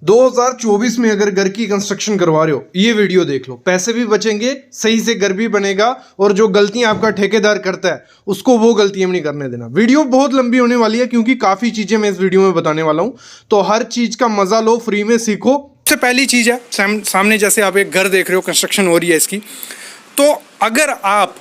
2024 में अगर घर की कंस्ट्रक्शन करवा रहे हो, ये वीडियो देख लो। पैसे भी बचेंगे, सही से घर भी बनेगा, और जो गलतियां आपका ठेकेदार करता है उसको वो गलतियां नहीं करने देना। वीडियो बहुत लंबी होने वाली है क्योंकि काफ़ी चीज़ें मैं इस वीडियो में बताने वाला हूं, तो हर चीज़ का मज़ा लो, फ्री में सीखो। सबसे पहली चीज़ है, सामने जैसे आप एक घर देख रहे हो, कंस्ट्रक्शन हो रही है इसकी, तो अगर आप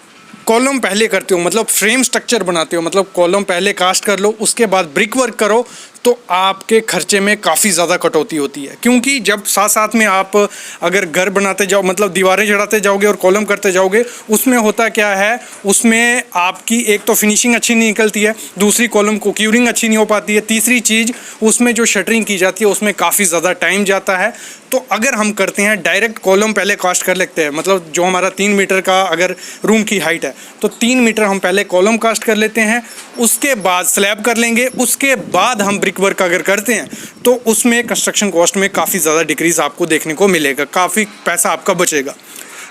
कॉलम पहले करते हो, मतलब फ्रेम स्ट्रक्चर बनाते हो, मतलब कॉलम पहले कास्ट कर लो, उसके बाद ब्रिक वर्क करो, तो आपके खर्चे में काफ़ी ज़्यादा कटौती होती है। क्योंकि जब साथ साथ में आप अगर घर बनाते जाओ, मतलब दीवारें चढ़ाते जाओगे और कॉलम करते जाओगे, उसमें होता क्या है, उसमें आपकी एक तो फिनिशिंग अच्छी नहीं निकलती है, दूसरी कॉलम को क्यूरिंग अच्छी नहीं हो पाती है, तीसरी चीज़ उसमें जो शटरिंग की जाती है उसमें काफ़ी ज़्यादा टाइम जाता है। तो अगर हम करते हैं डायरेक्ट कॉलम पहले कास्ट कर लेते हैं, मतलब जो हमारा 3 मीटर का अगर रूम की हाइट है तो 3 मीटर हम पहले कॉलम कास्ट कर लेते हैं, उसके बाद स्लैब कर लेंगे, उसके बाद हम ब्रिक वर्क अगर करते हैं तो उसमें कंस्ट्रक्शन कॉस्ट में काफ़ी ज़्यादा डिक्रीज़ आपको देखने को मिलेगा, काफ़ी पैसा आपका बचेगा।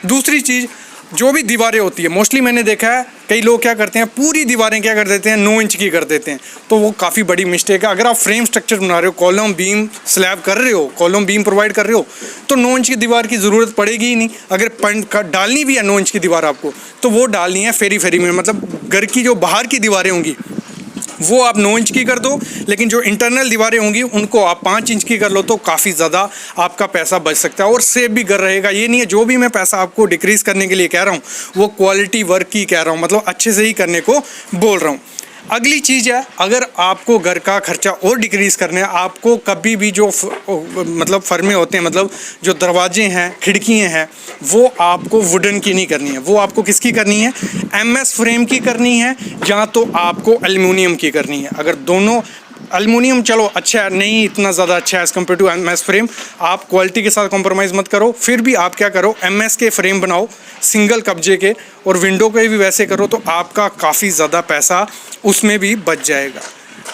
दूसरी चीज़, जो भी दीवारें होती है, मोस्टली मैंने देखा है कई लोग क्या करते हैं, पूरी दीवारें क्या कर देते हैं 9 इंच की कर देते हैं, तो वो काफ़ी बड़ी मिस्टेक है। अगर आप फ्रेम स्ट्रक्चर बना रहे हो, कॉलम बीम स्लैब कर रहे हो, कॉलम बीम प्रोवाइड कर रहे हो, तो 9 इंच की दीवार की ज़रूरत पड़ेगी ही नहीं। अगर डालनी भी है 9 इंच की दीवार आपको, तो वो डालनी है फेरी फेरी में, मतलब घर की जो बाहर की दीवारें होंगी वो आप 9 इंच की कर दो, लेकिन जो इंटरनल दीवारें होंगी उनको आप 5 इंच की कर लो, तो काफ़ी ज़्यादा आपका पैसा बच सकता है और सेव भी कर रहेगा। ये नहीं है, जो भी मैं पैसा आपको डिक्रीज़ करने के लिए कह रहा हूँ वो क्वालिटी वर्क की कह रहा हूँ, मतलब अच्छे से ही करने को बोल रहा हूँ। अगली चीज़ है, अगर आपको घर का खर्चा और डिक्रीज़ करना है, आपको कभी भी जो मतलब फर्मे होते हैं, मतलब जो दरवाजे हैं, खिड़कियाँ हैं, वो आपको वुडन की नहीं करनी है, वो आपको किसकी करनी है, एमएस फ्रेम की करनी है, या तो आपको एल्युमिनियम की करनी है। अगर दोनों, एल्युमिनियम चलो अच्छा है, नहीं इतना ज़्यादा अच्छा है as compare to MS frame, आप क्वालिटी के साथ कॉम्प्रोमाइज़ मत करो, फिर भी आप क्या करो, एमएस के फ्रेम बनाओ सिंगल कब्जे के, और विंडो के भी वैसे करो, तो आपका काफ़ी ज़्यादा पैसा उसमें भी बच जाएगा।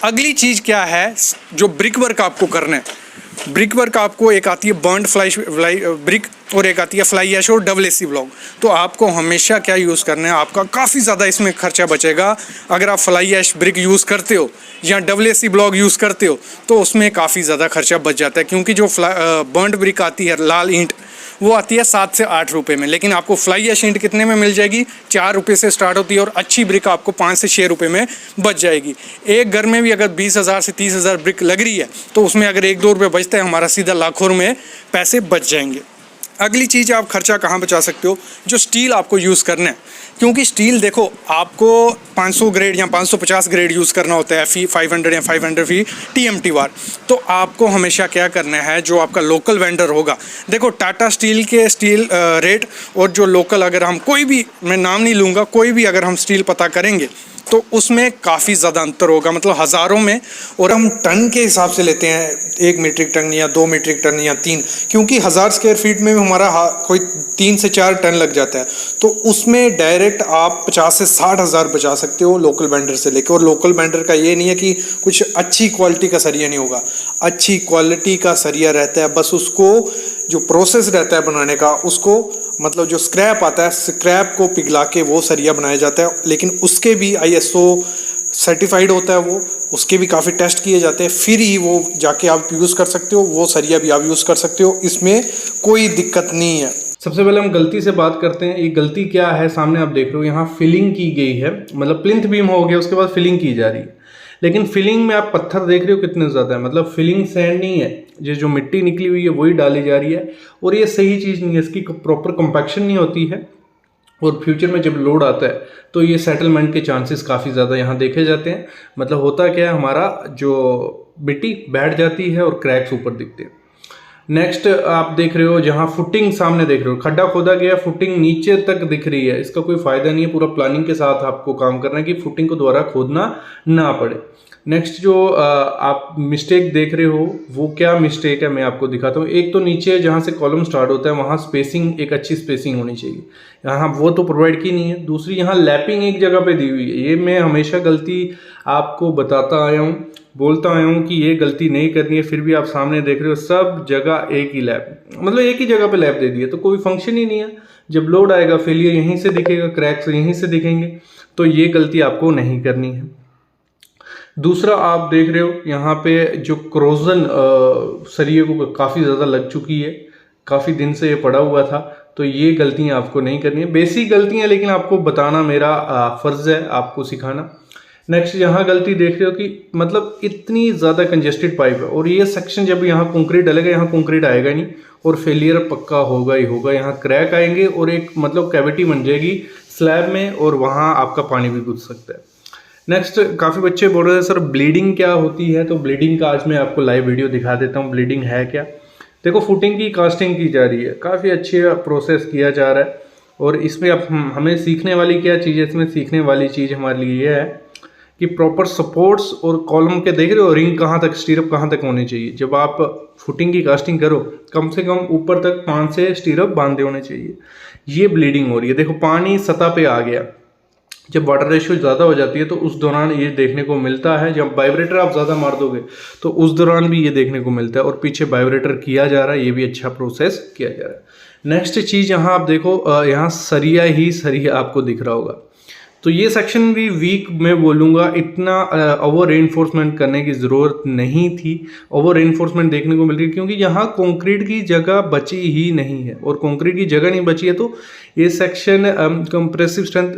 अगली चीज़ क्या है, जो ब्रिक वर्क आपको करना है, ब्रिक वर्क आपको एक आती है बर्न्ड फ्लाई ब्रिक और एक आती है फ्लाई ऐश और डबल एसी ब्लॉक। तो आपको हमेशा क्या यूज़ करना है, आपका काफ़ी ज़्यादा इसमें खर्चा बचेगा। अगर आप फ्लाई ऐश ब्रिक यूज़ करते हो या डबल एसी ब्लॉक यूज़ करते हो तो उसमें काफ़ी ज़्यादा खर्चा बच जाता है, क्योंकि जो बर्न्ड ब्रिक आती है लाल ईंट, वो आती है 7 से 8 रुपये में, लेकिन आपको फ्लाई ऐश ईंट कितने में मिल जाएगी, 4 रुपये से स्टार्ट होती है, और अच्छी ब्रिक आपको 5 से 6 रुपये में बच जाएगी। एक घर में भी अगर 20,000 से 30,000 ब्रिक लग रही है तो उसमें अगर 1-2 रुपये बचते हैं, हमारा सीधा लाखों में पैसे बच जाएंगे। अगली चीज़, आप खर्चा कहाँ बचा सकते हो, जो स्टील आपको यूज़ करना है, क्योंकि स्टील देखो आपको 500 ग्रेड या 550 ग्रेड यूज़ करना होता है, फी 500 या 500 फी TMT वार। तो आपको हमेशा क्या करना है, जो आपका लोकल वेंडर होगा, देखो टाटा स्टील के स्टील रेट और जो लोकल, अगर हम कोई भी, मैं नाम नहीं लूँगा, कोई भी अगर हम स्टील पता करेंगे तो उसमें काफ़ी ज़्यादा अंतर होगा, मतलब हज़ारों में, और हम टन के हिसाब से लेते हैं, 1 मीट्रिक टन या 2 मीट्रिक टन या 3, क्योंकि 1000 स्क्वायर फीट में हमारा कोई 3 से 4 टन लग जाता है, तो उसमें डायरेक्ट आप 50 से 60 हज़ार बचा सकते हो लोकल वेंडर से लेकर। और लोकल वेंडर का ये नहीं है कि कुछ अच्छी क्वालिटी का सरिया नहीं होगा, अच्छी क्वालिटी का सरिया रहता है, बस उसको जो प्रोसेस रहता है बनाने का, उसको मतलब जो स्क्रैप आता है, स्क्रैप को पिघला के वो सरिया बनाया जाता है, लेकिन उसके भी ISO सर्टिफाइड होता है, वो उसके भी काफ़ी टेस्ट किए जाते हैं, फिर ही वो जाके आप यूज़ कर सकते हो, वो सरिया भी आप यूज़ कर सकते हो, इसमें कोई दिक्कत नहीं है। सबसे पहले हम गलती से बात करते हैं, ये गलती क्या है, सामने आप देख रहे हो यहाँ फिलिंग की गई है, मतलब प्लिंथ बीम हो गया, उसके बाद फिलिंग की जा रही है, लेकिन फिलिंग में आप पत्थर देख रहे हो कितने ज़्यादा है, मतलब फिलिंग सैंड नहीं है, ये जो मिट्टी निकली हुई है वही डाली जा रही है, और ये सही चीज़ नहीं है, इसकी प्रॉपर कंपैक्शन नहीं होती है, और फ्यूचर में जब लोड आता है तो ये सेटलमेंट के चांसेस काफ़ी ज़्यादा यहाँ देखे जाते हैं। मतलब होता क्या है, हमारा जो मिट्टी बैठ जाती है और क्रैक्स ऊपर दिखते हैं। नेक्स्ट आप देख रहे हो, जहाँ फुटिंग सामने देख रहे हो, खड्डा खोदा गया, फुटिंग नीचे तक दिख रही है, इसका कोई फ़ायदा नहीं है। पूरा प्लानिंग के साथ आपको काम करना है कि फुटिंग को दोबारा खोदना ना पड़े। नेक्स्ट जो आप मिस्टेक देख रहे हो, वो क्या मिस्टेक है मैं आपको दिखाता हूँ। एक तो नीचे जहाँ से कॉलम स्टार्ट होता है वहाँ स्पेसिंग, एक अच्छी स्पेसिंग होनी चाहिए, यहाँ वो तो प्रोवाइड की नहीं है। दूसरी, यहाँ लैपिंग एक जगह पे दी हुई है, ये मैं हमेशा गलती आपको बताता आया हूँ, बोलता आया हूँ कि ये गलती नहीं करनी है, फिर भी आप सामने देख रहे हो सब जगह एक ही लैब, मतलब एक ही जगह पे लैब दे दी है, तो कोई फंक्शन ही नहीं है। जब लोड आएगा फेलियर यहीं से दिखेगा, क्रैक्स यहीं से दिखेंगे, तो ये गलती आपको नहीं करनी है। दूसरा आप देख रहे हो यहाँ पे जो क्रोजन सरिये को काफ़ी ज़्यादा लग चुकी है, काफ़ी दिन से ये पड़ा हुआ था। तो ये गलतियाँ आपको नहीं करनी है, बेसिक गलतियाँ, लेकिन आपको बताना मेरा फ़र्ज़ है, आपको सिखाना। नेक्स्ट यहाँ गलती देख रहे हो कि मतलब इतनी ज़्यादा कंजेस्टेड पाइप है, और ये सेक्शन जब यहाँ कंक्रीट डलेगा, यहाँ कंक्रीट आएगा नहीं और फेलियर पक्का होगा ही होगा। यहाँ क्रैक आएंगे और एक मतलब कैविटी बन जाएगी स्लैब में, और वहाँ आपका पानी भी घुस सकता है। नेक्स्ट, काफ़ी बच्चे बोल रहे हैं सर ब्लीडिंग क्या होती है, तो ब्लीडिंग का आज मैं आपको लाइव वीडियो दिखा देता हूँ, ब्लीडिंग है क्या। देखो, फुटिंग की कास्टिंग की जा रही है, काफ़ी अच्छी प्रोसेस किया जा रहा है, और इसमें अब हमें सीखने वाली क्या चीज़ है, इसमें सीखने वाली चीज़ हमारे लिए ये है कि प्रॉपर सपोर्ट्स और कॉलम के देख रहे हो रिंग कहाँ तक, स्टीरअप कहाँ तक होने चाहिए। जब आप फुटिंग की कास्टिंग करो, कम से कम ऊपर तक 5 स्टीरअप बांधे होने चाहिए। ये ब्लीडिंग हो रही है, देखो पानी सतह पे आ गया। जब वाटर रेशियो ज़्यादा हो जाती है तो उस दौरान ये देखने को मिलता है। जब वाइब्रेटर आप ज़्यादा मार दोगे तो उस दौरान भी ये देखने को मिलता है, और पीछे वाइब्रेटर किया जा रहा है, ये भी अच्छा प्रोसेस किया जा रहा है। नेक्स्ट चीज़ यहाँ आप देखो, यहाँ सरिया ही सरिया आपको दिख रहा होगा। तो ये सेक्शन भी वीक मैं बोलूँगा, इतना ओवर रेनफोर्समेंट करने की ज़रूरत नहीं थी। ओवर रेनफोर्समेंट देखने को मिल रही है क्योंकि यहाँ कंक्रीट की जगह बची ही नहीं है, और कंक्रीट की जगह नहीं बची है तो ये सेक्शन कंप्रेसिव स्ट्रेंथ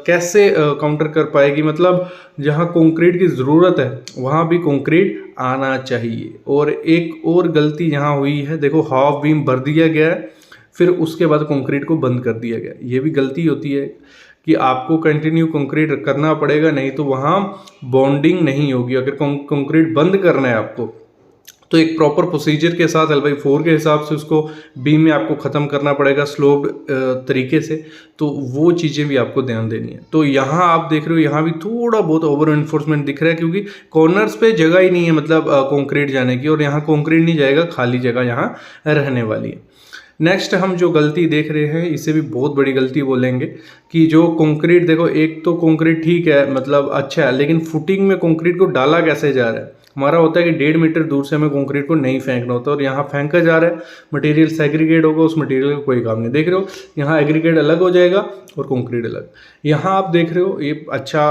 कैसे काउंटर कर पाएगी। मतलब जहाँ कंक्रीट की ज़रूरत है वहाँ भी कंक्रीट आना चाहिए। और एक और गलती यहाँ हुई है, देखो हाफ बीम भर दिया गया है, फिर उसके बाद कंक्रीट को बंद कर दिया गया। ये भी गलती होती है कि आपको कंटिन्यू कंक्रीट करना पड़ेगा, नहीं तो वहाँ बॉन्डिंग नहीं होगी। अगर कंक्रीट बंद करना है आपको तो एक प्रॉपर प्रोसीजर के साथ L/4 के हिसाब से उसको बीम में आपको ख़त्म करना पड़ेगा स्लोप तरीके से। तो वो चीज़ें भी आपको ध्यान देनी है। तो यहाँ आप देख रहे हो, यहाँ भी थोड़ा बहुत ओवर एनफोर्समेंट दिख रहा है क्योंकि कॉर्नर्स पे जगह ही नहीं है, मतलब कंक्रीट जाने की, और यहाँ कंक्रीट नहीं जाएगा, खाली जगह यहाँ रहने वाली है। नेक्स्ट हम जो गलती देख रहे हैं, इसे भी बहुत बड़ी गलती बोलेंगे कि जो कंक्रीट, देखो एक तो कंक्रीट ठीक है, मतलब अच्छा है, लेकिन फुटिंग में कंक्रीट को डाला कैसे जा रहा है। हमारा होता है कि 1.5 मीटर दूर से हमें कंक्रीट को नहीं फेंकना होता, और यहाँ फेंका जा रहा है, मटेरियल सेग्रीगेट होगा, उस मटेरियल का कोई काम नहीं। देख रहे हो यहाँ एग्रीगेट अलग हो जाएगा और कंक्रीट अलग। यहाँ आप देख रहे हो ये अच्छा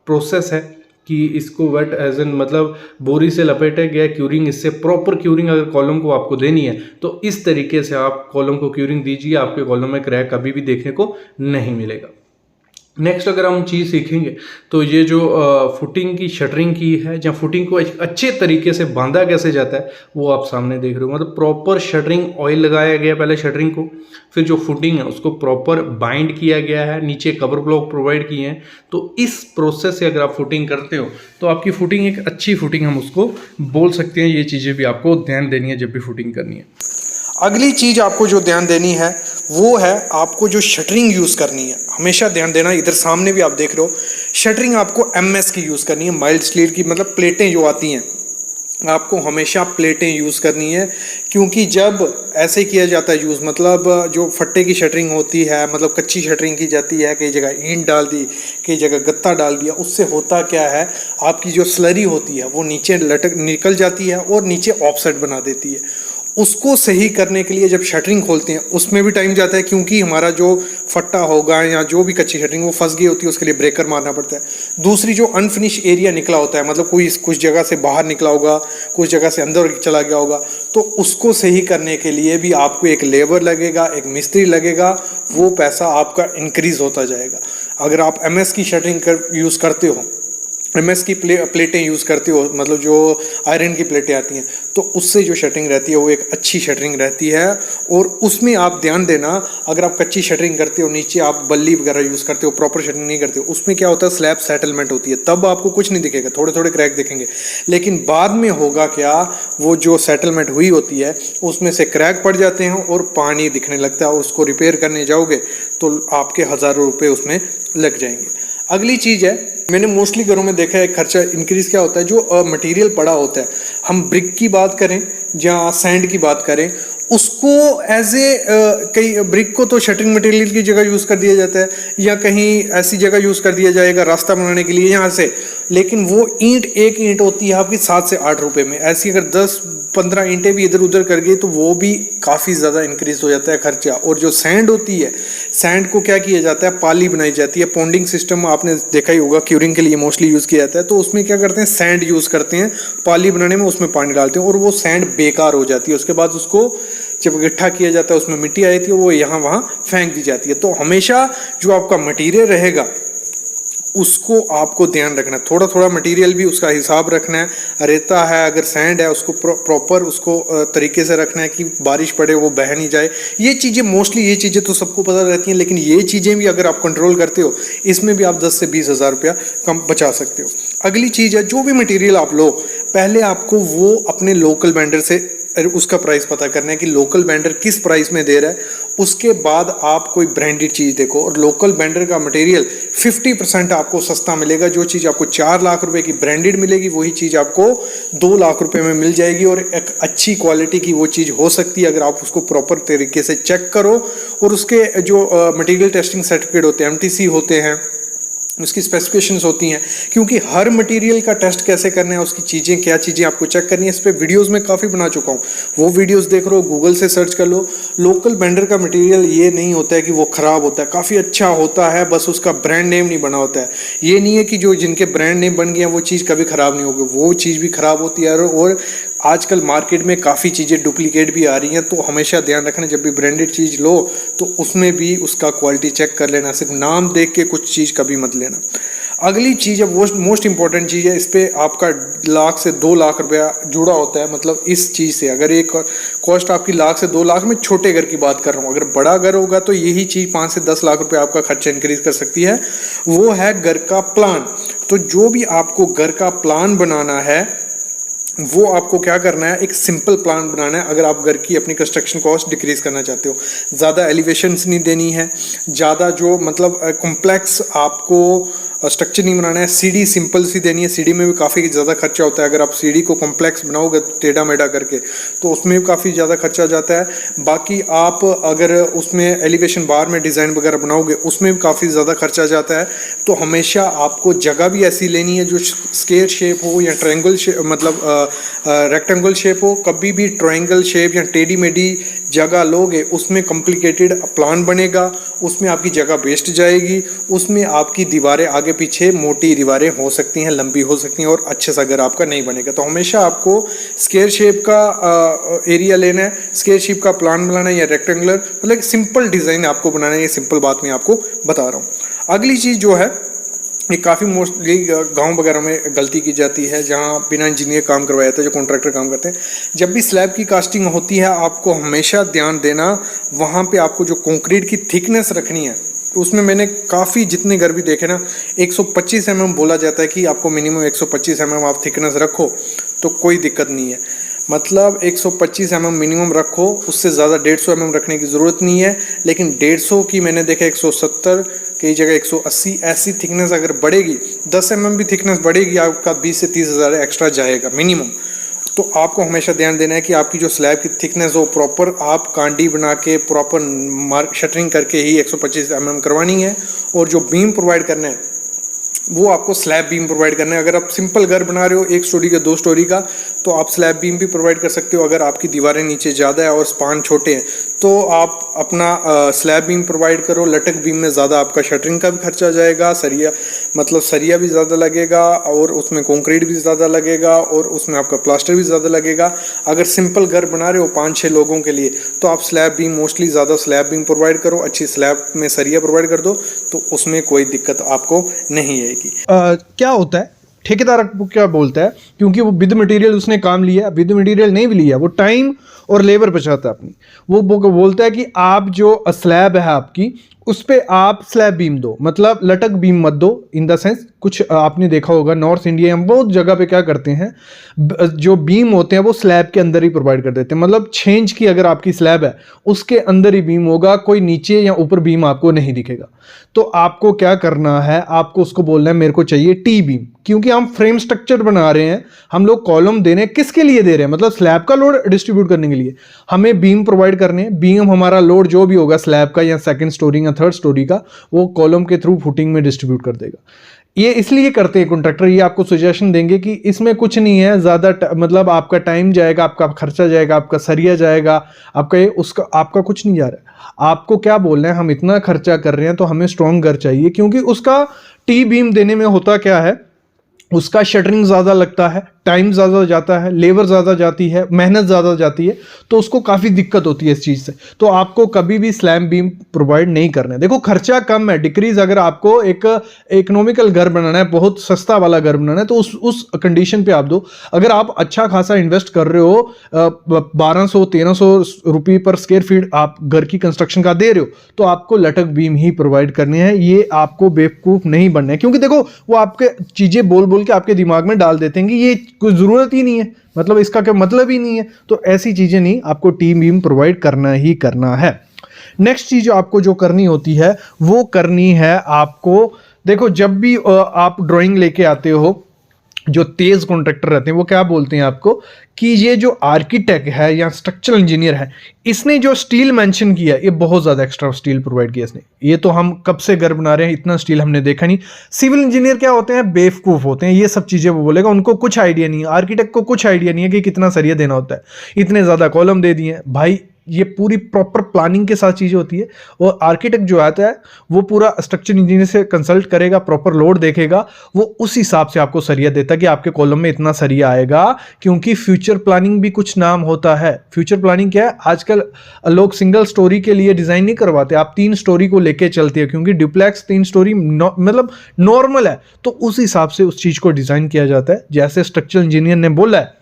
प्रोसेस है कि इसको वेट एज एन मतलब बोरी से लपेटा गया क्यूरिंग। इससे प्रॉपर क्यूरिंग अगर कॉलम को आपको देनी है तो इस तरीके से आप कॉलम को क्यूरिंग दीजिए, आपके कॉलम में क्रैक कभी भी देखने को नहीं मिलेगा। नेक्स्ट अगर हम चीज़ सीखेंगे तो ये जो फुटिंग की शटरिंग की है, जहाँ फुटिंग को अच्छे तरीके से बांधा कैसे जाता है वो आप सामने देख रहे हो। मतलब प्रॉपर शटरिंग ऑयल लगाया गया पहले शटरिंग को, फिर जो फुटिंग है उसको प्रॉपर बाइंड किया गया है, नीचे कवर ब्लॉक प्रोवाइड किए हैं। तो इस प्रोसेस से अगर आप फुटिंग करते हो तो आपकी फुटिंग एक अच्छी फुटिंग हम उसको बोल सकते हैं। ये चीज़ें भी आपको ध्यान देनी है जब भी फुटिंग करनी है। अगली चीज़ आपको जो ध्यान देनी है वो है आपको जो शटरिंग यूज़ करनी है, हमेशा ध्यान देना। इधर सामने भी आप देख रहे हो शटरिंग आपको MS की यूज़ करनी है, माइल्ड स्टील की, मतलब प्लेटें जो आती हैं आपको हमेशा प्लेटें यूज़ करनी है। क्योंकि जब ऐसे किया जाता है यूज़, मतलब जो फट्टे की शटरिंग होती है, मतलब कच्ची शटरिंग की जाती है, कई जगह ईंट डाल दी, कई जगह गत्ता डाल दिया, उससे होता क्या है आपकी जो स्लरी होती है वो नीचे लटक निकल जाती है और नीचे ऑफसेट बना देती है। उसको सही करने के लिए जब शटरिंग खोलते हैं उसमें भी टाइम जाता है, क्योंकि हमारा जो फट्टा होगा या जो भी कच्ची शटरिंग वो फंस गई होती है, उसके लिए ब्रेकर मारना पड़ता है। दूसरी जो अनफिनिश एरिया निकला होता है, मतलब कोई कुछ जगह से बाहर निकला होगा, कुछ जगह से अंदर चला गया होगा, तो उसको सही करने के लिए भी आपको एक लेबर लगेगा, एक मिस्त्री लगेगा, वो पैसा आपका इंक्रीज होता जाएगा। अगर आप MS की शटरिंग यूज़ करते हो, MS की प्लेटें यूज़ करते हो, मतलब जो आयरन की प्लेटें आती हैं, तो उससे जो शटरिंग रहती है वो एक अच्छी शटरिंग रहती है। और उसमें आप ध्यान देना, अगर आप कच्ची शटरिंग करते हो, नीचे आप बल्ली वगैरह यूज़ करते हो, प्रॉपर शटरिंग नहीं करते हो, उसमें क्या होता है स्लैब सेटलमेंट होती है, तब आपको कुछ नहीं दिखेगा, थोड़े थोड़े क्रैक दिखेंगे। लेकिन बाद में होगा क्या, वो जो सेटलमेंट हुई होती है उसमें से क्रैक पड़ जाते हैं और पानी दिखने लगता है, और उसको रिपेयर करने जाओगे तो आपके हज़ारों रुपये उसमें लग जाएंगे। अगली चीज़ है, मैंने मोस्टली घरों में देखा है खर्चा इंक्रीज़ क्या होता है, जो मटेरियल पड़ा होता है, हम ब्रिक की बात करें या सैंड की बात करें, उसको एज ए कई ब्रिक को तो शटरिंग मटेरियल की जगह यूज़ कर दिया जाता है, या कहीं ऐसी जगह यूज़ कर दिया जाएगा रास्ता बनाने के लिए यहाँ से, लेकिन वो ईंट एक ईंट होती है आपकी 7 से 8 रुपए में। ऐसी अगर 10-15 ईंटें भी इधर उधर कर गई तो वो भी काफ़ी ज़्यादा इंक्रीज हो जाता है खर्चा। और जो सैंड होती है, सैंड को क्या किया जाता है, पाली बनाई जाती है। पॉन्डिंग सिस्टम आपने देखा ही होगा, क्यूरिंग के लिए मोस्टली यूज़ किया जाता है। तो उसमें क्या करते हैं, सैंड यूज़ करते हैं पाली बनाने में, उसमें पानी डालते हैं और वो सैंड बेकार हो जाती है। उसके बाद उसको जब इकट्ठा किया जाता है, उसमें मिट्टी आई थी, वो यहाँ वहाँ फेंक दी जाती है। तो हमेशा जो आपका मटेरियल रहेगा उसको आपको ध्यान रखना है, थोड़ा थोड़ा मटेरियल भी उसका हिसाब रखना है। रेता है, अगर सैंड है, उसको प्रॉपर उसको तरीके से रखना है कि बारिश पड़े वो बह नहीं जाए। ये चीज़ें मोस्टली, ये चीज़ें तो सबको पता रहती हैं, लेकिन ये चीज़ें भी अगर आप कंट्रोल करते हो, इसमें भी आप 10 से 20 हज़ार रुपया कम बचा सकते हो। अगली चीज़ है, जो भी मटेरियल आप लो, पहले आपको वो अपने लोकल वेंडर से उसका प्राइस पता करना है कि लोकल वेंडर किस प्राइस में दे रहा है। उसके बाद आप कोई ब्रांडेड चीज़ देखो, और लोकल वेंडर का मटेरियल 50% आपको सस्ता मिलेगा। जो चीज़ आपको 4 लाख रुपए की ब्रांडेड मिलेगी, वही चीज़ आपको 2 लाख रुपए में मिल जाएगी, और एक अच्छी क्वालिटी की वो चीज़ हो सकती है अगर आप उसको प्रॉपर तरीके से चेक करो। और उसके जो मटेरियल टेस्टिंग सर्टिफिकेट होते हैं, MTC होते हैं, उसकी स्पेसिफिकेशंस होती हैं, क्योंकि हर मटेरियल का टेस्ट कैसे करना है, उसकी चीज़ें क्या चीज़ें आपको चेक करनी है, इस पे वीडियोस में काफ़ी बना चुका हूँ। वो वीडियोस देख लो, गूगल से सर्च कर लो। लोकल वेंडर का मटेरियल ये नहीं होता है कि वो ख़राब होता है, काफ़ी अच्छा होता है, बस उसका ब्रांड नेम नहीं बना होता है। ये नहीं है कि जो जिनके ब्रांड नेम बन गए वो चीज़ कभी ख़राब नहीं होगी, वो चीज़ भी ख़राब होती है। और आजकल मार्केट में काफ़ी चीज़ें डुप्लीकेट भी आ रही हैं, तो हमेशा ध्यान रखना, जब भी ब्रांडेड चीज़ लो तो उसमें भी उसका क्वालिटी चेक कर लेना, सिर्फ नाम देख के कुछ चीज़ कभी मत लेना। अगली चीज़ है, वो मोस्ट इंपॉर्टेंट चीज़ है, इस पर आपका 1 लाख से 2 लाख रुपया जुड़ा होता है। मतलब इस चीज़ से अगर एक कॉस्ट आपकी 1 लाख से 2 लाख में, छोटे घर की बात कर रहा हूँ, अगर बड़ा घर होगा तो यही चीज़ 5 से 10 लाख रुपये आपका खर्चा इंक्रीज कर सकती है। वो है घर का प्लान। तो जो भी आपको घर का प्लान बनाना है, वो आपको क्या करना है, एक सिंपल प्लान बनाना है। अगर आप घर की अपनी कंस्ट्रक्शन कॉस्ट डिक्रीज करना चाहते हो, ज़्यादा एलिवेशंस नहीं देनी है, ज़्यादा जो मतलब कॉम्प्लेक्स आपको स्ट्रक्चर नहीं बनाना है, सीढ़ी सिंपल सी देनी है। सीढ़ी में भी काफ़ी ज़्यादा खर्चा होता है, अगर आप सीढ़ी को कॉम्प्लेक्स बनाओगे टेढ़ा मेढ़ा करके तो उसमें भी काफ़ी ज़्यादा खर्चा जाता है। बाकी आप अगर उसमें एलिवेशन बार में डिज़ाइन वगैरह बनाओगे, उसमें भी काफ़ी ज़्यादा खर्चा जाता है। तो हमेशा आपको जगह भी ऐसी लेनी है जो स्क्वायर शेप हो या ट्रायंगल शेप, मतलब रेक्टेंगल शेप हो। कभी भी ट्रायंगल शेप या टेढ़ी मेढ़ी जगह लोगे, उसमें कॉम्प्लिकेटेड प्लान बनेगा, उसमें आपकी जगह वेस्ट जाएगी, उसमें आपकी दीवारें आगे पीछे मोटी दीवारें हो सकती हैं, लंबी हो सकती हैं, और अच्छे से घर आपका नहीं बनेगा। तो हमेशा आपको स्क्वायर शेप का एरिया लेना है, स्क्वायर शेप का प्लान बनाना है, या रेक्टेंगुलर, मतलब सिंपल डिज़ाइन आपको बनाना है। ये सिंपल बात मैं आपको बता रहा हूँ। अगली चीज़ जो है, ये काफ़ी मोस्टली गांव वगैरह में गलती की जाती है, जहां बिना इंजीनियर काम करवाया जाता है, जो कॉन्ट्रैक्टर काम करते हैं। जब भी स्लैब की कास्टिंग होती है, आपको हमेशा ध्यान देना, वहां पे आपको जो कंक्रीट की थिकनेस रखनी है, उसमें मैंने काफ़ी जितने घर भी देखे ना, 125 mm बोला जाता है कि आपको मिनिमम 125 mm आप थिकनेस रखो तो कोई दिक्कत नहीं है। मतलब 125 mm मिनिमम रखो, उससे ज़्यादा 150 mm रखने की ज़रूरत नहीं है। लेकिन 150 की मैंने देखा 170, कई जगह 180, ऐसी थिकनेस अगर बढ़ेगी, 10 mm भी थिकनेस बढ़ेगी, आपका 20 से 30 हज़ार एक्स्ट्रा जाएगा मिनिमम। तो आपको हमेशा ध्यान देना है कि आपकी जो स्लैब की थिकनेस हो, प्रॉपर आप कांडी बना के प्रॉपर शटरिंग करके ही 125 mm करवानी है। और जो बीम प्रोवाइड करना है, वो आपको स्लैब बीम प्रोवाइड करना है। अगर आप सिंपल घर बना रहे हो 1 स्टोरी का 2 स्टोरी का, तो आप स्लैब बीम भी प्रोवाइड कर सकते हो। अगर आपकी दीवारें नीचे ज़्यादा है और स्पान छोटे हैं, तो आप अपना स्लैब बीम प्रोवाइड करो। लटक बीम में ज़्यादा आपका शटरिंग का भी खर्चा जाएगा, सरिया भी ज़्यादा लगेगा, और उसमें कंक्रीट भी ज़्यादा लगेगा, और उसमें आपका प्लास्टर भी ज़्यादा लगेगा। अगर सिंपल घर बना रहे हो 5-6 लोगों के लिए, तो आप स्लैब बीम, मोस्टली ज़्यादा स्लैब बीम प्रोवाइड करो, अच्छी स्लैब में सरिया प्रोवाइड कर दो, तो उसमें कोई दिक्कत आपको नहीं आएगी। क्या होता है, ठेकेदार आपको क्या बोलता है, क्योंकि वो विद मटेरियल उसने काम लिया, विद मटेरियल नहीं भी लिया, वो टाइम और लेबर बचाता है अपनी। वो बोलता है कि आप जो स्लैब है आपकी, उस पर आप स्लैब बीम दो, मतलब लटक बीम मत दो। इन द सेंस, कुछ आपने देखा होगा नॉर्थ इंडिया में बहुत जगह पे क्या करते हैं, जो बीम होते हैं वो स्लैब के अंदर ही प्रोवाइड कर देते हैं। मतलब 6 इंच की अगर आपकी स्लैब है, उसके अंदर ही बीम होगा, कोई नीचे या ऊपर बीम आपको नहीं दिखेगा। तो आपको क्या करना है, आपको उसको बोलना है मेरे को चाहिए टी बीम, क्योंकि हम फ्रेम स्ट्रक्चर बना रहे हैं, हम लोग कॉलम दे रहे हैं, किसके लिए दे रहे हैं, मतलब स्लैब का लोड डिस्ट्रीब्यूट करने के लिए हमें बीम प्रोवाइड करने हैं। बीम हमारा लोड जो भी होगा स्लैब का या सेकंड स्टोरी या थर्ड स्टोरी का, वो कॉलम के थ्रू फुटिंग में डिस्ट्रीब्यूट कर देगा। ये इसलिए करते हैं कॉन्ट्रैक्टर, ये आपको सजेशन देंगे कि इसमें कुछ नहीं है ज़्यादा, मतलब आपका टाइम जाएगा, आपका खर्चा जाएगा, आपका सरिया जाएगा, आपका ये उसका आपका कुछ नहीं जा रहा है। आपको क्या बोलना है, हम इतना खर्चा कर रहे हैं तो हमें स्ट्रॉन्ग घर चाहिए, क्योंकि उसका टी बीम देने में होता क्या है, उसका शटरिंग ज़्यादा लगता है, टाइम ज़्यादा जाता है, लेबर ज़्यादा जाती है, मेहनत ज़्यादा जाती है, तो उसको काफ़ी दिक्कत होती है इस चीज़ से। तो आपको कभी भी स्लैम बीम प्रोवाइड नहीं करना है। देखो खर्चा कम है, डिक्रीज, अगर आपको एक इकोनॉमिकल घर बनाना है, बहुत सस्ता वाला घर बनाना है, तो उस कंडीशन पे आप दो। अगर आप अच्छा खासा इन्वेस्ट कर रहे हो, 1200-1300 रुपये पर स्क्वायर फीट आप घर की कंस्ट्रक्शन का दे रहे हो, तो आपको लटक बीम ही प्रोवाइड करनी है। ये आपको बेवकूफ़ नहीं बनना है, क्योंकि देखो वो आपके चीज़ें बोल बोल के आपके दिमाग में डाल देते हैं कि ये कोई ज़रूरत ही नहीं है, मतलब इसका क्या मतलब ही नहीं है। तो ऐसी चीज़ें नहीं, आपको टी बीम प्रोवाइड करना ही करना है। नेक्स्ट चीज़ आपको जो करनी होती है वो करनी है आपको, देखो जब भी आप ड्राइंग लेके आते हो, जो तेज कॉन्ट्रैक्टर रहते हैं वो क्या बोलते हैं आपको कि ये जो आर्किटेक्ट है या स्ट्रक्चरल इंजीनियर है, इसने जो स्टील मेंशन किया ये बहुत ज़्यादा एक्स्ट्रा स्टील प्रोवाइड किया इसने। ये तो हम कब से घर बना रहे हैं, इतना स्टील हमने देखा नहीं। सिविल इंजीनियर क्या होते हैं, बेवकूफ़ होते हैं, ये सब चीज़ें वो बोलेगा, उनको कुछ आइडिया नहीं है। आर्किटेक्ट को कुछ आइडिया नहीं है कि कितना सरिया देना होता है, इतने ज़्यादा कॉलम दे दिए भाई। ये पूरी प्रॉपर प्लानिंग के साथ चीज़ें होती है। और आर्किटेक्ट जो आता है वो पूरा स्ट्रक्चर इंजीनियर से कंसल्ट करेगा, प्रॉपर लोड देखेगा, वो उस हिसाब से आपको सरिया देता है कि आपके कॉलम में इतना सरिया आएगा। क्योंकि फ्यूचर प्लानिंग भी कुछ नाम होता है। फ्यूचर प्लानिंग क्या है, आजकल लोग सिंगल स्टोरी के लिए डिज़ाइन नहीं करवाते, आप 3 स्टोरी को लेके चलते हैं, क्योंकि डुप्लेक्स 3 स्टोरी मतलब नॉर्मल है। तो उस हिसाब से उस चीज़ को डिज़ाइन किया जाता है। जैसे स्ट्रक्चरल इंजीनियर ने बोला है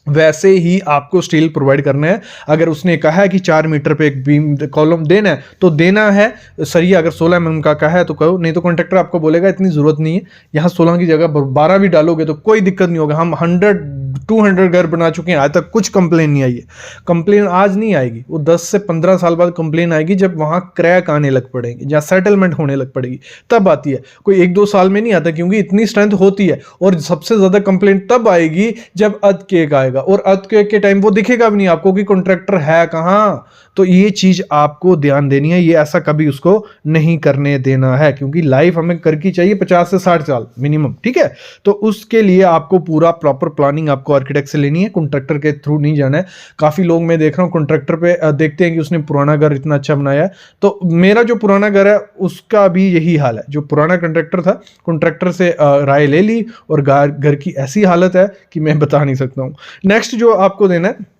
वैसे ही आपको स्टील प्रोवाइड करना है। अगर उसने कहा है कि 4 मीटर पे एक बीम कॉलम देना है तो देना है। सरिया अगर 16 mm का कहा है तो कहो, नहीं तो कॉन्ट्रैक्टर आपको बोलेगा इतनी ज़रूरत नहीं है, यहाँ 16 की जगह 12 भी डालोगे तो कोई दिक्कत नहीं होगा। हम 100-200 घर बना चुके हैं, आज तक कुछ कंप्लेन नहीं आई है। कंप्लेन आज नहीं आएगी, वो 10 से 15 साल बाद कंप्लेन आएगी, जब वहाँ क्रैक आने लग पड़ेंगे या सेटलमेंट होने लग पड़ेगी, तब आती है। कोई 1-2 साल में नहीं आता, क्योंकि इतनी स्ट्रेंथ होती है। और सबसे ज़्यादा कंप्लेन तब आएगी जब अर्थ केक आएगा, और अर्थक्वेक के टाइम वो दिखेगा भी नहीं आपको कि कॉन्ट्रैक्टर है कहाँ। तो ये चीज आपको ध्यान देनी है, ये ऐसा कभी उसको नहीं करने देना है, क्योंकि लाइफ हमें कर की चाहिए 50 से 60 साल मिनिमम, ठीक है। तो उसके लिए आपको पूरा प्रॉपर प्लानिंग आपको आर्किटेक्ट से लेनी है, कॉन्ट्रैक्टर के थ्रू नहीं जाना है। काफी लोग मैं देख रहा हूँ कॉन्ट्रैक्टर पे देखते हैं कि उसने पुराना घर इतना अच्छा बनाया है। तो मेरा जो पुराना घर है उसका भी यही हाल है। जो पुराना कॉन्ट्रैक्टर था, कॉन्ट्रैक्टर से राय ले ली और घर की ऐसी हालत है कि मैं बता नहीं सकता हूँ। नेक्स्ट जो आपको देना है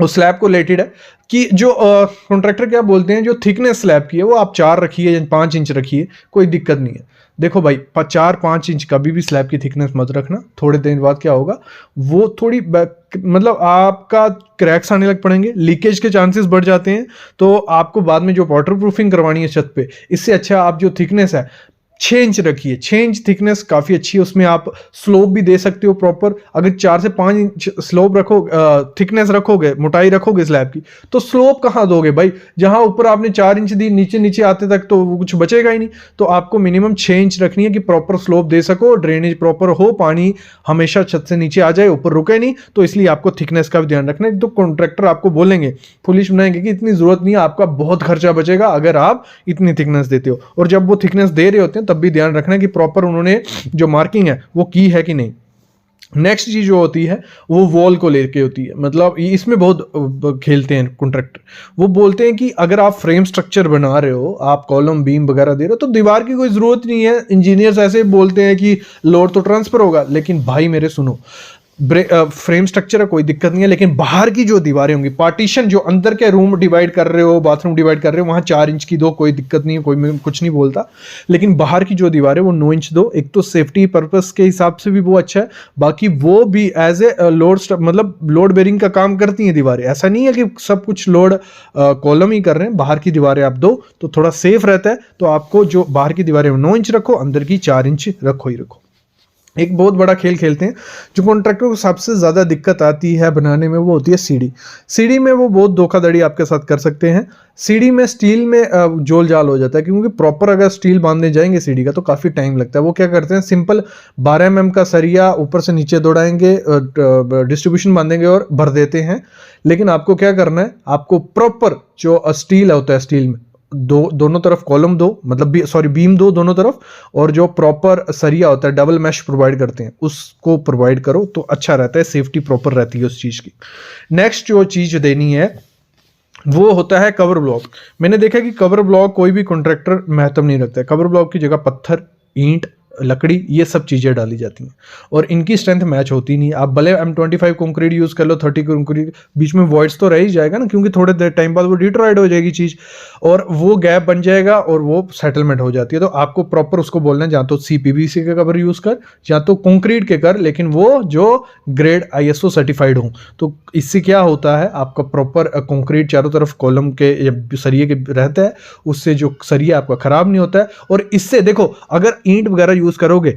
वो स्लैब को रिलेटेड है कि जो कॉन्ट्रैक्टर क्या बोलते हैं, जो थिकनेस स्लैब की है वो आप 4 रखिए या 5 इंच रखिए, कोई दिक्कत नहीं है। देखो भाई 4-5 इंच कभी भी स्लैब की थिकनेस मत रखना। थोड़े दिन बाद क्या होगा, वो थोड़ी मतलब आपका क्रैक्स आने लग पड़ेंगे, लीकेज के चांसेस बढ़ जाते हैं। तो आपको बाद में जो वाटर प्रूफिंग करवानी है छत पे, इससे अच्छा आप जो थिकनेस है 6 इंच रखिए। 6 इंच थिकनेस काफ़ी अच्छी है, उसमें आप स्लोप भी दे सकते हो प्रॉपर। अगर 4 से 5 इंच स्लोप थिकनेस रखोगे, मोटाई रखोगे स्लैब की, तो स्लोप कहाँ दोगे भाई। जहां ऊपर आपने 4 इंच दी, नीचे नीचे आते तक तो कुछ बचेगा ही नहीं। तो आपको मिनिमम 6 इंच रखनी है कि प्रॉपर स्लोप दे सको, ड्रेनेज प्रॉपर हो, पानी हमेशा छत से नीचे आ जाए, ऊपर रुके नहीं। तो इसलिए आपको थिकनेस का भी ध्यान रखना है। तो कॉन्ट्रैक्टर आपको बोलेंगे, फुलिश बनाएंगे कि इतनी जरूरत नहीं है, आपका बहुत खर्चा बचेगा अगर आप इतनी थिकनेस देते हो। और जब वो थिकनेस दे रहे होते हैं तब भी ध्यान रखना है कि प्रॉपर उन्होंने जो मार्किंग है वो की है कि नहीं। नेक्स्ट चीज जो होती है वो वॉल को लेके होती है। मतलब इसमें बहुत खेलते हैं कॉन्ट्रैक्टर। वो बोलते हैं कि अगर आप फ्रेम स्ट्रक्चर बना रहे हो, आप कॉलम बीम वगैरह दे रहे हो, तो दीवार की कोई जरूरत नहीं है। इंजीनियर्स ऐसे बोलते हैं कि लोड तो ट्रांसफर होगा, लेकिन भाई मेरे सुनो, फ्रेम स्ट्रक्चर है कोई दिक्कत नहीं है, लेकिन बाहर की जो दीवारें होंगी, पार्टीशन जो अंदर के रूम डिवाइड कर रहे हो, बाथरूम डिवाइड कर रहे हो, वहां 4 इंच की दो, कोई दिक्कत नहीं है, कोई कुछ नहीं बोलता। लेकिन बाहर की जो दीवारें वो 9 इंच दो। एक तो सेफ्टी पर्पस के हिसाब से भी वो अच्छा है, बाकी वो भी एज ए लोड मतलब लोड बेरिंग का काम करती हैं दीवारें। ऐसा नहीं है कि सब कुछ लोड कॉलम ही कर रहे हैं। बाहर की दीवारें आप दो तो थोड़ा सेफ रहता है। तो आपको जो बाहर की दीवारें 9 इंच रखो, अंदर की 4 इंच रखो ही रखो। एक बहुत बड़ा खेल खेलते हैं जो कॉन्ट्रैक्टर को सबसे ज़्यादा दिक्कत आती है बनाने में, वो होती है सीढ़ी। सीढ़ी में वो बहुत धोखाधड़ी आपके साथ कर सकते हैं। सीढ़ी में स्टील में जोल जाल हो जाता है, क्योंकि प्रॉपर अगर स्टील बांधने जाएंगे सीढ़ी का तो काफ़ी टाइम लगता है। वो क्या करते हैं, सिंपल 12 mm का सरिया ऊपर से नीचे दौड़ाएंगे, डिस्ट्रीब्यूशन बांधेंगे और भर देते हैं। लेकिन आपको क्या करना है, आपको प्रॉपर जो स्टील होता है, स्टील में दोनों तरफ कॉलम दो, मतलब बीम दो दोनों तरफ, और जो प्रॉपर सरिया होता है डबल मैश प्रोवाइड करते हैं उसको प्रोवाइड करो तो अच्छा रहता है, सेफ्टी प्रॉपर रहती है उस चीज की। नेक्स्ट जो चीज देनी है वो होता है कवर ब्लॉक। मैंने देखा कि कवर ब्लॉक कोई भी कॉन्ट्रैक्टर महत्व नहीं रखता है। कवर ब्लॉक की जगह पत्थर, ईंट, लकड़ी, ये सब चीज़ें डाली जाती हैं और इनकी स्ट्रेंथ मैच होती नहीं। आप भले M25 कंक्रीट यूज़ कर लो, 30 कंक्रीट, बीच में वॉइड्स तो रह ही जाएगा ना, क्योंकि थोड़े देर टाइम बाद वो डिट्रॉयड हो जाएगी चीज़ और वो गैप बन जाएगा और वो सेटलमेंट हो जाती है। तो आपको प्रॉपर उसको बोलना है, या तो CPVC का कवर यूज़ कर या तो कंक्रीट के कर, लेकिन वो जो ग्रेड ISO सर्टिफाइड हो। तो इससे क्या होता है, आपका प्रॉपर कंक्रीट चारों तरफ कॉलम के या सरिये के रहता है, उससे जो सरिया आपका खराब नहीं होता है। और इससे देखो, अगर ईंट वगैरह यूज करोगे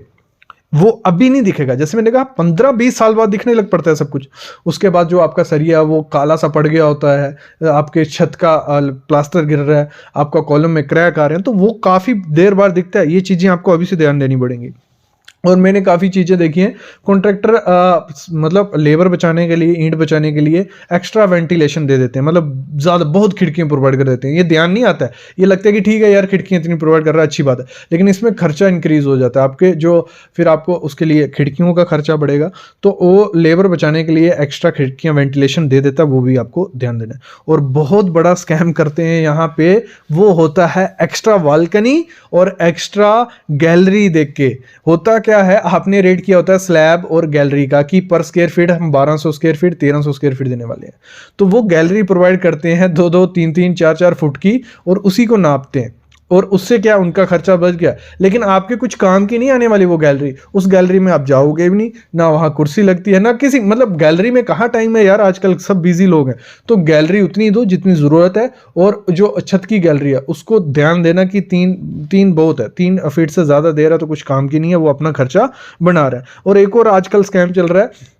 वो अभी नहीं दिखेगा, जैसे मैंने कहा 15-20 साल बाद दिखने लग पड़ता है सब कुछ। उसके बाद जो आपका सरिया वो काला सा पड़ गया होता है, आपके छत का प्लास्टर गिर रहा है, आपका कॉलम में क्रैक आ रहे हैं, तो वो काफी देर बाद दिखता है। ये चीजें आपको अभी से ध्यान देनी पड़ेंगी। और मैंने काफ़ी चीज़ें देखी हैं, कॉन्ट्रैक्टर मतलब लेबर बचाने के लिए, ईंट बचाने के लिए एक्स्ट्रा वेंटिलेशन दे देते हैं, मतलब ज़्यादा बहुत खिड़कियाँ प्रोवाइड कर देते हैं। ये ध्यान नहीं आता है, ये लगता है कि ठीक है यार खिड़कियाँ इतनी प्रोवाइड कर रहा है, अच्छी बात है, लेकिन इसमें खर्चा इंक्रीज हो जाता है आपके, जो फिर आपको उसके लिए खिड़कियों का खर्चा बढ़ेगा। तो वो लेबर बचाने के लिए एक्स्ट्रा खिड़कियाँ वेंटिलेशन दे देता है, वो भी आपको ध्यान देना है। और बहुत बड़ा स्कैम करते हैं यहाँ पे, वो होता है एक्स्ट्रा बालकनी और एक्स्ट्रा गैलरी देख के। होता क्या है, आपने रेट किया होता है स्लैब और गैलरी का कि पर स्क्वायर फीट हम 1200 स्क्वायर फीट 1300 स्क्वायर फीट देने वाले हैं, तो वो गैलरी प्रोवाइड करते हैं 2-2 3-3 4-4 फुट की और उसी को नापते हैं और उससे क्या उनका खर्चा बच गया। लेकिन आपके कुछ काम की नहीं आने वाली वो गैलरी, उस गैलरी में आप जाओगे भी नहीं, ना वहाँ कुर्सी लगती है ना किसी, मतलब गैलरी में कहाँ टाइम है यार, आजकल सब बिजी लोग हैं। तो गैलरी उतनी दो जितनी ज़रूरत है, और जो छत की गैलरी है उसको ध्यान देना कि 3 बहुत है, 3 फीट से ज़्यादा दे रहा है तो कुछ काम की नहीं है, वो अपना खर्चा बना रहा है। और एक और आजकल स्कैम चल रहा है,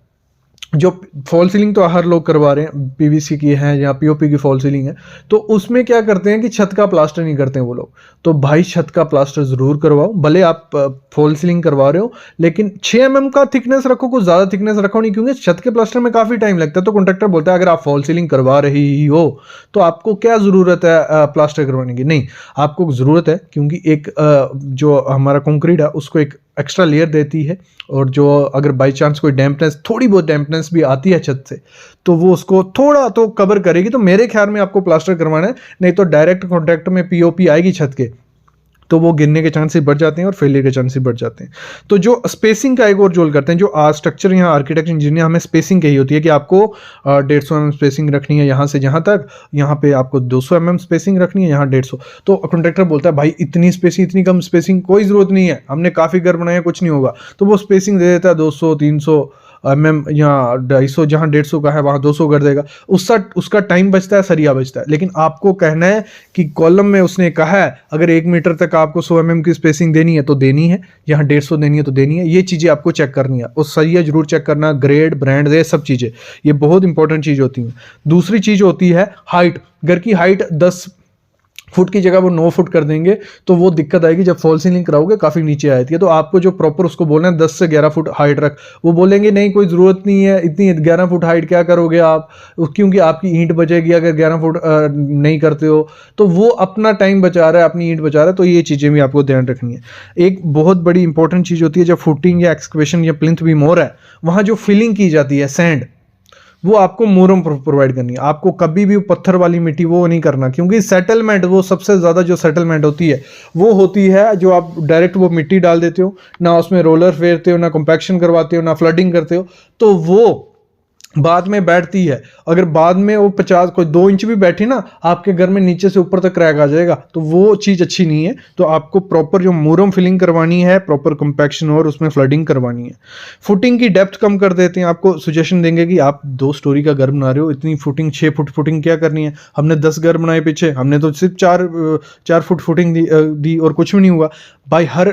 जो फॉल सीलिंग तो हर लोग करवा रहे हैं, PVC की है या POP की फॉल सीलिंग है, तो उसमें क्या करते हैं कि छत का प्लास्टर नहीं करते हैं वो लोग। तो भाई छत का प्लास्टर जरूर करवाओ, भले आप फॉल सीलिंग करवा रहे हो, लेकिन 6 mm का थिकनेस रखो, कुछ ज्यादा थिकनेस रखो नहीं, क्योंकि छत के प्लास्टर में काफी टाइम लगता है। तो कॉन्ट्रैक्टर बोलता है अगर आप फॉल सीलिंग करवा रही हो तो आपको क्या जरूरत है प्लास्टर करवाने की, नहीं आपको जरूरत है, क्योंकि एक जो हमारा कंक्रीट है उसको एक एक्स्ट्रा लेयर देती है, और जो अगर बाई चांस कोई डैम्पनेस, थोड़ी बहुत डैम्पनेस भी आती है छत से, तो वो उसको थोड़ा तो कवर करेगी। तो मेरे ख्याल में आपको प्लास्टर करवाना है, नहीं तो डायरेक्ट कॉन्ट्रैक्ट में POP आएगी छत के, तो वो गिरने के चांसेस बढ़ जाते हैं और फेलियर के चांसेस बढ़ जाते हैं। तो जो स्पेसिंग का एक और जोल करते हैं, जो स्ट्रक्चर यहाँ आर्किटेक्ट इंजीनियर हमें स्पेसिंग कही होती है कि आपको 150 mm स्पेसिंग रखनी है यहाँ से जहाँ तक, यहाँ पे आपको 200 mm स्पेसिंग रखनी है, यहाँ 150। तो कॉन्ट्रैक्टर बोलता है भाई इतनी स्पेसिंग, इतनी कम स्पेसिंग कोई ज़रूरत नहीं है, हमने काफ़ी घर बनाया, कुछ नहीं होगा। तो वो स्पेसिंग दे देता है 200-300 mm, यहाँ 250, जहाँ 150 का है वहाँ 200 कर देगा, उसका टाइम बचता है, सरिया बचता है। लेकिन आपको कहना है कि कॉलम में उसने कहा है अगर 1 मीटर तक आपको 100 mm की स्पेसिंग देनी है तो देनी है, यहाँ 150 देनी है तो देनी है। ये चीज़ें आपको चेक करनी है, और सरिया जरूर चेक करना, ग्रेड, ब्रांड, ये सब चीज़ें, ये बहुत इंपॉर्टेंट चीज़ होती हैं। दूसरी चीज़ होती है हाइट। घर की हाइट 10 फुट की जगह वो 9 फुट कर देंगे, तो वो दिक्कत आएगी जब फॉल सीलिंग कराओगे, काफ़ी नीचे आती है। तो आपको जो प्रॉपर उसको बोलना है 10 से 11 फुट हाइट रख, वो बोलेंगे नहीं कोई ज़रूरत नहीं है इतनी, 11 फुट हाइट क्या करोगे आप, क्योंकि आपकी ईंट बचेगी अगर 11 फुट नहीं करते हो। तो वो अपना टाइम बचा रहा है, अपनी ईंट बचा रहा है। तो ये चीज़ें भी आपको ध्यान रखनी है। एक बहुत बड़ी इंपॉर्टेंट चीज़ होती है, जब फुटिंग या एक्सकवेशन या प्लिंथ बीम हो रहा है, वहाँ जो फिलिंग की जाती है सैंड, वो आपको मोरम प्रोवाइड करनी है। आपको कभी भी पत्थर वाली मिट्टी वो नहीं करना, क्योंकि सेटलमेंट, वो सबसे ज़्यादा जो सेटलमेंट होती है वो होती है जो आप डायरेक्ट वो मिट्टी डाल देते हो, ना उसमें रोलर फेरते हो, ना कॉम्पैक्शन करवाते हो, ना फ्लडिंग करते हो, तो वो बाद में बैठती है। अगर बाद में वो 50 कोई 2 इंच भी बैठी ना, आपके घर में नीचे से ऊपर तक क्रैक आ जाएगा, तो वो चीज़ अच्छी नहीं है। तो आपको प्रॉपर जो मुरम फिलिंग करवानी है, प्रॉपर कंपैक्शन और उसमें फ्लडिंग करवानी है। फुटिंग की डेप्थ कम कर देते हैं, आपको सजेशन देंगे कि आप 2 स्टोरी का घर बना रहे हो, इतनी फुटिंग 6 फुट फुटिंग क्या करनी है, हमने 10 घर बनाए पीछे, हमने तो सिर्फ 4 फुट फुटिंग दी और कुछ भी नहीं हुआ। भाई हर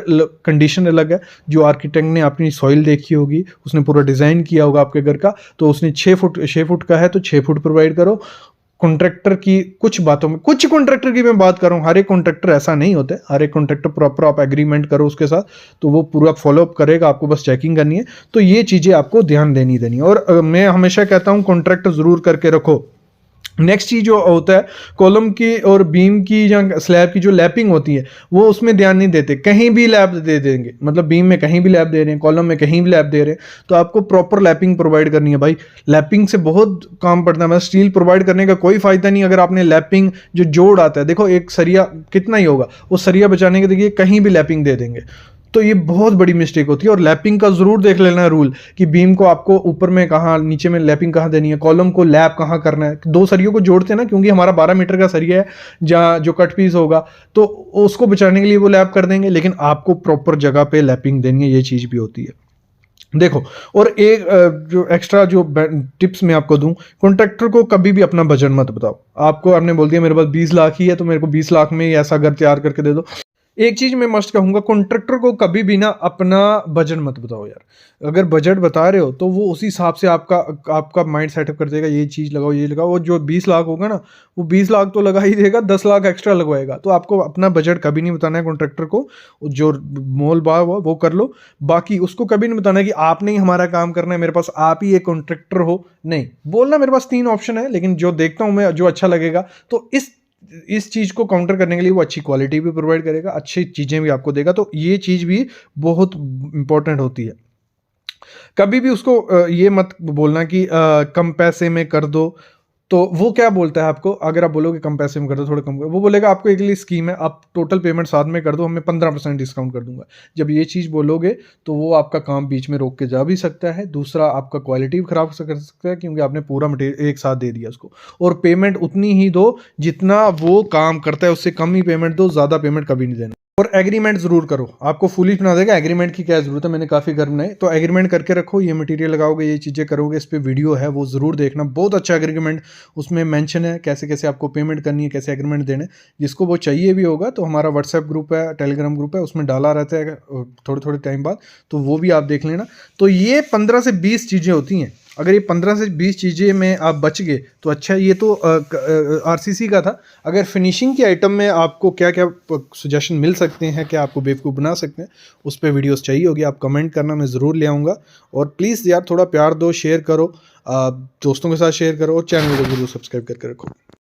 कंडीशन अलग है। जो आर्किटेक्ट ने अपनी सॉइल देखी होगी, उसने पूरा डिज़ाइन किया होगा आपके घर का, तो उसने 6 फुट का है तो 6 फुट प्रोवाइड करो। कॉन्ट्रैक्टर की कुछ बातों में, कुछ कॉन्ट्रैक्टर की मैं बात कर रहा हूँ, हर एक कॉन्ट्रैक्टर ऐसा नहीं होता है। हर एक कॉन्ट्रैक्टर प्रॉपर आप एग्रीमेंट करो उसके साथ, तो वो पूरा फॉलोअप करेगा, आपको बस चेकिंग करनी है। तो ये चीज़ें आपको ध्यान देनी है। और मैं हमेशा कहता हूँ कॉन्ट्रैक्ट ज़रूर करके रखो। नेक्स्ट चीज़ जो होता है, कॉलम की और बीम की या स्लैब की जो लैपिंग होती है वो उसमें ध्यान नहीं देते, कहीं भी लैब दे देंगे, मतलब बीम में कहीं भी लैब दे रहे हैं, कॉलम में कहीं भी लैब दे रहे हैं, तो आपको प्रॉपर लैपिंग प्रोवाइड करनी है भाई। लैपिंग से बहुत काम पड़ता है, मतलब स्टील प्रोवाइड करने का कोई फायदा नहीं अगर आपने लैपिंग जो जोड़ आता है, देखो एक सरिया कितना ही होगा, वो सरिया बचाने के देखिए कहीं भी लैपिंग दे देंगे, तो ये बहुत बड़ी मिस्टेक होती है। और लैपिंग का जरूर देख लेना रूल कि बीम को आपको ऊपर में कहाँ, नीचे में लैपिंग कहाँ देनी है, कॉलम को लैप कहाँ करना है। दो सरियों को जोड़ते हैं ना, क्योंकि हमारा 12 मीटर का सरिया है जहाँ जो कट पीस होगा, तो उसको बचाने के लिए वो लैप कर देंगे, लेकिन आपको प्रॉपर जगह पे लैपिंग देनी है, ये चीज़ भी होती है। देखो, और एक जो एक्स्ट्रा जो टिप्स मैं आपको दूं, कॉन्ट्रैक्टर को कभी भी अपना बजट मत बताओ। आपने बोल दिया मेरे पास 20 लाख ही है तो मेरे को 20 लाख में ही ऐसा घर तैयार करके दे दो। एक चीज मैं मस्ट कहूंगा, कॉन्ट्रैक्टर को कभी भी ना अपना बजट मत बताओ यार। अगर बजट बता रहे हो तो वो उसी हिसाब से आपका माइंड सेटअप कर देगा, ये चीज लगाओ, ये लगाओ। वो जो 20 लाख होगा ना, वो 20 लाख तो लगा ही देगा, 10 लाख एक्स्ट्रा लगवाएगा। तो आपको अपना बजट कभी नहीं बताना है कॉन्ट्रैक्टर को, जो मोल भाव हुआ वो कर लो, बाकी उसको कभी नहीं बताना है कि आपने ही हमारा काम करना है, मेरे पास आप ही एक कॉन्ट्रैक्टर हो। नहीं बोलना, मेरे पास 3 ऑप्शन है, लेकिन जो देखता हूं मैं जो अच्छा लगेगा, तो इस चीज़ को काउंटर करने के लिए वो अच्छी क्वालिटी भी प्रोवाइड करेगा, अच्छी चीज़ें भी आपको देगा। तो ये चीज़ भी बहुत इंपॉर्टेंट होती है। कभी भी उसको ये मत बोलना कि कम पैसे में कर दो, तो वो क्या बोलता है आपको, अगर आप बोलोगे कम पैसे में कर दो, थोड़ा कम कर, वो बोलेगा आपको एक लिए स्कीम है, आप टोटल पेमेंट साथ में कर दो, हमें 15% डिस्काउंट कर दूंगा। जब ये चीज़ बोलोगे तो वो आपका काम बीच में रोक के जा भी सकता है। दूसरा, आपका क्वालिटी भी खराब कर सकता है, क्योंकि आपने पूरा मटेरियल एक साथ दे दिया उसको। और पेमेंट उतनी ही दो जितना वो काम करता है, उससे कम ही पेमेंट दो, ज़्यादा पेमेंट कभी नहीं देना। और एग्रीमेंट जरूर करो, आपको फुलिश बना देगा, एग्रीमेंट की क्या जरूरत है, मैंने काफ़ी घर बनाए। तो एग्रीमेंट करके रखो, ये मटेरियल लगाओगे, ये चीज़ें करोगे, इस पे वीडियो है वो ज़रूर देखना, बहुत अच्छा एग्रीमेंट उसमें मेंशन है, कैसे कैसे आपको पेमेंट करनी है, कैसे एग्रीमेंट देने। जिसको वो चाहिए भी होगा तो हमारा व्हाट्सएप ग्रुप है, टेलीग्राम ग्रुप है, उसमें डाला रहता है थोड़े थोड़े टाइम बाद, तो वो भी आप देख लेना। तो ये 15 से 20 चीज़ें होती हैं। अगर ये 15 से 20 चीज़ें में आप बच गए तो अच्छा। ये तो आरसीसी का था। अगर फिनिशिंग के आइटम में आपको क्या क्या सजेशन मिल सकते हैं, क्या आपको बेवकूफ़ बना सकते हैं, उस पर वीडियोस चाहिए होगी, आप कमेंट करना, मैं ज़रूर ले आऊँगा। और प्लीज़ यार थोड़ा प्यार दो, शेयर करो, दोस्तों के साथ शेयर करो, और चैनल को जरूर सब्सक्राइब करके रखो।